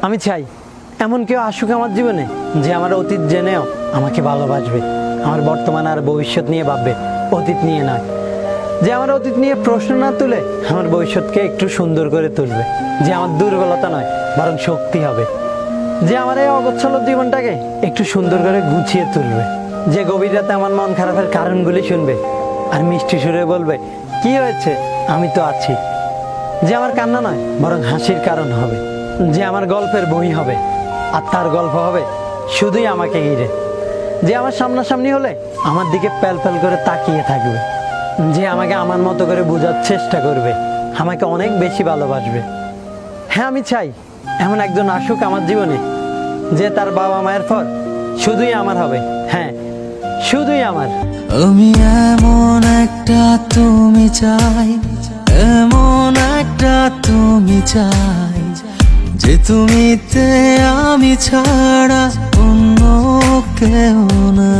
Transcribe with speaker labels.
Speaker 1: আমি চাই এমন কেউ আসুক আমার জীবনে যে আমার অতীত জেনেও আমাকে ভালোবাসবে, আমার বর্তমান আর ভবিষ্যৎ নিয়ে ভাববে, অতীত নিয়ে নয়। যে আমার অতীত নিয়ে প্রশ্ন না তুলে আমার ভবিষ্যৎকে একটু সুন্দর করে তুলবে, যে আমার দুর্বলতা নয় বরং শক্তি হবে, যে আমার এই অগোছালো জীবনটাকে একটু সুন্দর করে গুছিয়ে তুলবে, যে গভীর রাতে আমার মন খারাপের কারণগুলি শুনবে আর মিষ্টি সুরে বলবে কি হয়েছে, আমি তো আছি। যে আমার কান্না নয় বরং হাসির কারণ হবে, যে আমার গল্পের বই হবে আর তার গল্প হবে শুধুই আমাকে ঘিরে, যে আমার সামনাসামনি হলে আমার দিকে প্যাল প্যাল করে তাকিয়ে থাকবে, যে আমাকে আমার মতো করে বোঝার চেষ্টা করবে, আমাকে অনেক বেশি ভালোবাসবে। হ্যাঁ, আমি চাই এমন একজন আসুক আমার জীবনে যে তার বাবা মায়ের পর শুধুই আমার হবে, হ্যাঁ শুধুই আমার।
Speaker 2: আমি এমন একটা তুমি চাই, এমন একটা তুমি চাই, যে তুমিতে আমি ছাড়া অন্য কেউ না।